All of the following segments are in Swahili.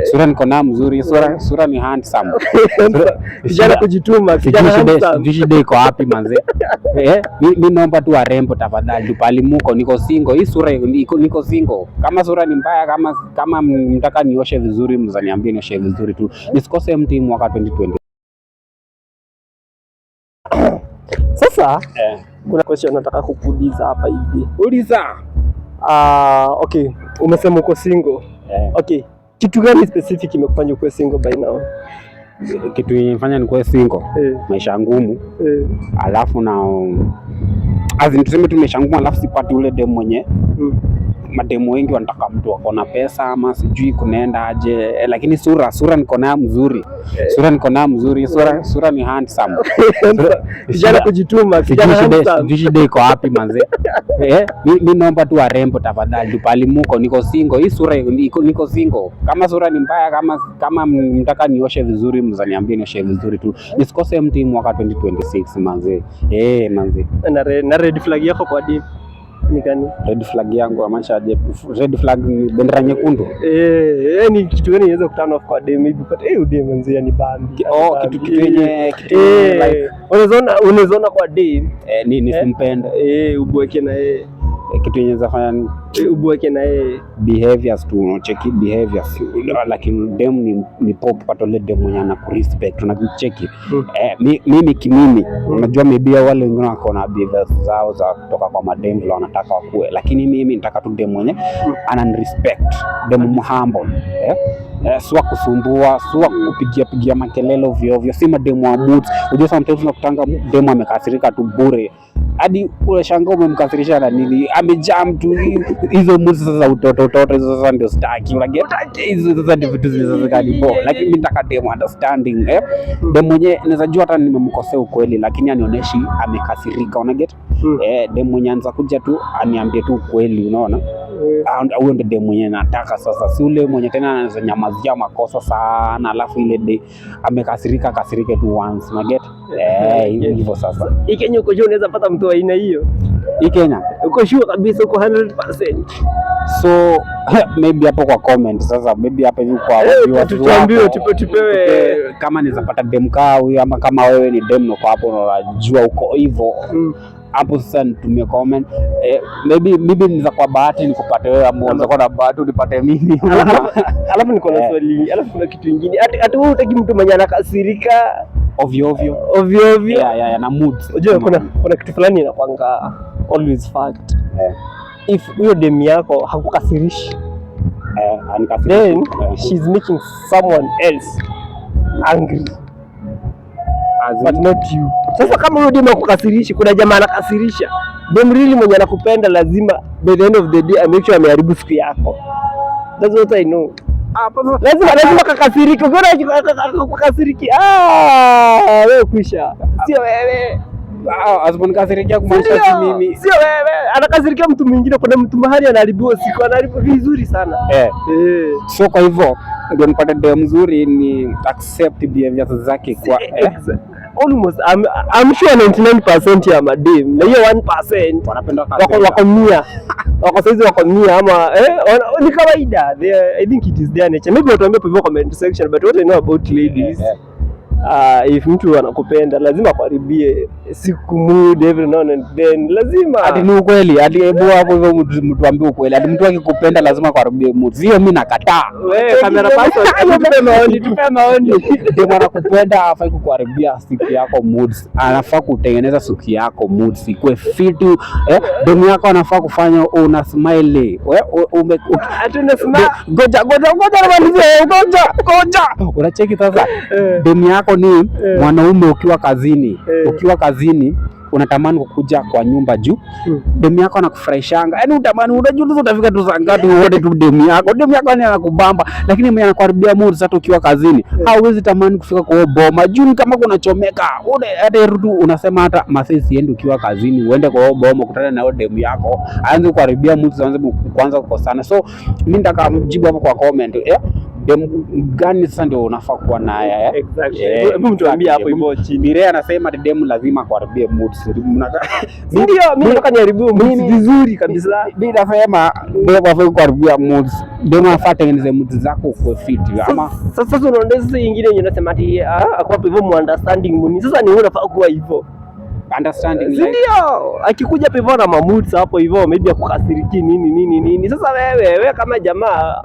Sura niko na mzuri, sura ni handsome. Kijana kujituma, kijana handsome. Shida iko wapi manze? Mimi naomba tu warembo tafadhali, pali muko niko single. Hii sura niko single. Kama sura ni mbaya, kama mtaka nioshe vizuri, mzaniambie nioshe vizuri tu. Nisikose mti mwaka 2020. Sasa kuna question nataka kukuuliza hapa hivi. Uliza. Okay, umesema uko single. Okay, kitu gani specific imekufanya uko single by now? Kitu inafanya nikuwe single, maisha ngumu. Alafu na tuseme tu maisha ngumu, alafu sipati ule demu mwenye mademu wengi wanataka mtu wako na pesa ama sijui kunaenda aje, lakini sura niko nayo mzuri. Sura ni handsome. Kijana kujituma, kijana handsome. Shida iko wapi manze? Mimi naomba tu warembo tafadhali, pali muko niko single. Hii sura niko single. Kama sura ni mbaya, kama mtaka nioshe vizuri, mzaniambie nioshe vizuri tu. Nisikose mti mwaka 2026 manze. Manze. Na red flag yako kwa deep ni gani? Red flag yangu amaanisha aje? Red flag ni bendera nyekundu. Ni kitu gani inaweza kutana off kwa dem maybe but dem manzi ni bambi. Kitu yenye like unazoona kwa dem ni simpende. Ubweke na kitu yenye zafanya ubweke na behaviors tu, check behaviors, lakini dem ni pop patole dem mwenye anakurespect unakicheki. Mimi unajua maybe wale wengine wako na behaviors zao za kutoka kwa madem vile wanataka wakue, lakini mimi nitaka tu dem mwenye ananirespect, dem humble. Sio kusumbua, sio kupigia makelele ovyo, si madem wa mood. Unajua sometimes unakutanga dem amekasirika tu bure, hadi unashangaa umemkasirisha na nini, amejam tu hizo mood sasa utoto hizo sasa ndio staki. Unajua hizo sasa ndio vitu zinazokalipo, lakini mimi nataka dem understanding. Dem mwenye naweza jua hata nimemkosea ukweli, lakini anioneshi amekasirika, una get? Dem mwenye anza kuja tu aniambie tu ukweli, unaona? Huyo ndio dem mwenye nataka sasa, si ule mwenye tena anaweza nyamazia makosa sana alafu ile de kasirike tu once, una get? Hivyo sasa. Hii Kenya uko sure unaweza pata mtu wa aina hiyo? Hii Kenya uko sure kabisa, uko 100%? So maybe hapo kwa comment sasa, maybe hapa hivi kwa tuambie, tupewe kama naweza pata dem kaa huyo, ama kama wewe ni dem uko hapo unajua uko hivyo hapo sasa nitumie comment. Maybe niza kwa bahati nikupate wewe, ama unaweza kwa na bahati unipate mimi. Alafu niko na swali, alafu kuna kitu kingine, hata wewe utaki mtu mwenye anakasirika ovyo na mood. Unajua kuna kitu fulani inakwanga always fact. If huyo dem yako hakukasirishi, then she's making someone else angry, but not you. Sasa kama huyo dem hakukasirishi, kuna jamaa anakasirisha, dem really mwenye anakupenda lazima by the end of the day make sure ameharibu siku yako. That's what I know. Lazima kakasiriki. Ukiona kakasiriki, wewe kwisha. Sio wewe. Asiponikasirikia kumaanisha mimi. Sio wewe. Anakasirikia mtu mwingine, kuna mtu mahali anaharibiwa siku, anaharibu vizuri sana. So kwa hivyo ndio nipate dem mzuri ni accept behaviors zake kwa almost I'm sure 99% ya madem na hiyo 1% wanapenda wako mia. Wako saizi wako mia ama ni kawaida. I think it is their nature. Maybe watuambie kwa comment section, but what I know about ladies, if mtu anakupenda lazima kuharibie siku mood every now and then, lazima. Hadi ni ukweli, hadi hebu hapo hivyo mtu ambie ukweli, hadi mtu akikupenda lazima kuharibie mood. Sio mimi nakataa. Wewe camera person, tupe maoni. Ndio anakupenda hafai kukuharibia siku yako mood. Anafaa kutengeneza siku yako mood sikue fit. Demu yako anafaa kufanya una smile. Wewe atuna smile. Ngoja unacheki sasa. Demu yako ni mwanaume ukiwa kazini unatamani kukuja kwa nyumba juu demu yako anakufurahishanga, yaani utamani, unajiuliza utafika tu saa ngapi uone tu demu yako ni anakubamba, lakini mwenye anakuharibia mood sasa ukiwa kazini hauwezi tamani kufika kwa boma juu kama kuna chomeka hata tu unasema hata masaa siendi ukiwa kazini uende kwa boma kutana na demu yako aanze kuharibia mood, aanze kuanza kukosana. So mimi nataka mjibu hapo kwa comment, demu gani sasa ndio unafaa kuwa naye? Exactly. Hebu mtuambie hapo hivyo chini. Bire anasema demu lazima kuharibia mood. Ndio mimi nataka niharibu mood vizuri kabisa. Mimi nasema demu afai kuharibia mood. Demu afaa tengeneze mood zako uko fit. Ama sasa unaona sasa nyingine yenyewe unasema ati kwa hivyo mu understanding muni. Sasa ni wewe unafaa kuwa hivyo. Understanding like ndio akikuja hivyo na mamuds hapo hivyo maybe akukasiriki nini. Sasa wewe kama jamaa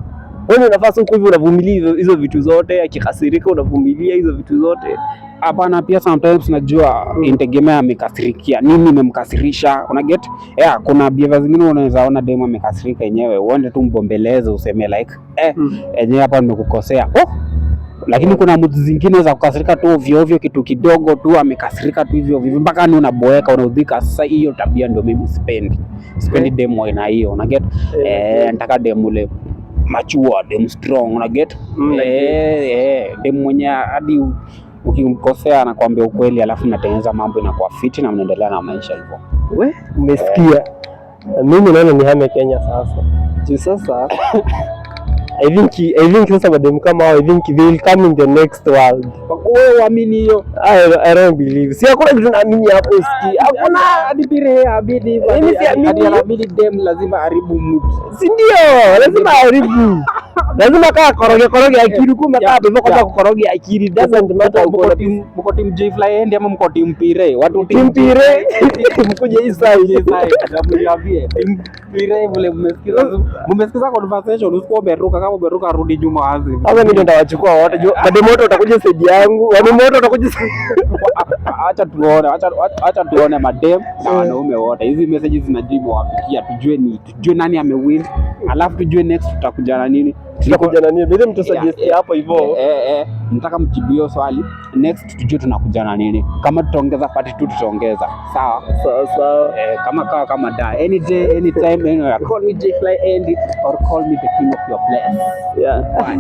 wewe unafaa sio hivyo, unavumilia hizo vitu zote. Akikasirika unavumilia hizo vitu zote. Hapana, pia sometimes najua integemea amekasirikia nini, imemkasirisha una get kuna behavior zingine unaweza ona demo amekasirika yenyewe, uende tu mbombeleze useme like yenyewe hapa nimekukosea lakini kuna mtu zingine za kukasirika tu ovyo ovyo, kitu kidogo tu amekasirika tu hivyo mpaka ni unaboeka unaudhika. Sasa hiyo tabia ndio mimi sipendi demo ina hiyo una get nataka demo le mature, demo strong una get demo mwenye hadi ukimkosea anakuambia ukweli, alafu mnatengeneza mambo inakuwa fiti na mnaendelea na maisha hivyo. We umesikia? Mimi naona nihame Kenya sasa. Sasa I think sasa mademu kama hao, I think they will come in the next world. Wewe uamini hiyo? I don't believe. Si hakuna kitu naamini hapo ski. Hakuna hadi bire abidi. Mimi siamini dem lazima haribu mtu. Si ndio? Lazima haribu. Lazima koroge akili kumbe hivyo kwa kukoroge akili doesn't matter uko team J-Fly end ama mko team Pire. Watu team Pire mkuje hii side niambie team Pire vile mmesikiza conversation usikuwa umeruka kama umeruka rudi nyuma wazi. Sasa mimi ndio wachukua wote. Mademo wote watakuja side yangu. Mademo wote watakuja. Acha tuone madem na wanaume wote. Hizi messages zinajibu wafikia tujue nani amewin. Alafu tujue next tutakuja na nini? Tutakuja na nini? Bila mtu suggest hapo hivyo. Nataka mjibio swali. Next tujue tunakuja na nini? Kama tutaongeza part 2 tutaongeza. Sawa. Kama da any day anytime anywhere. Call me J-Fly Andy or call me the king of your place. Yeah.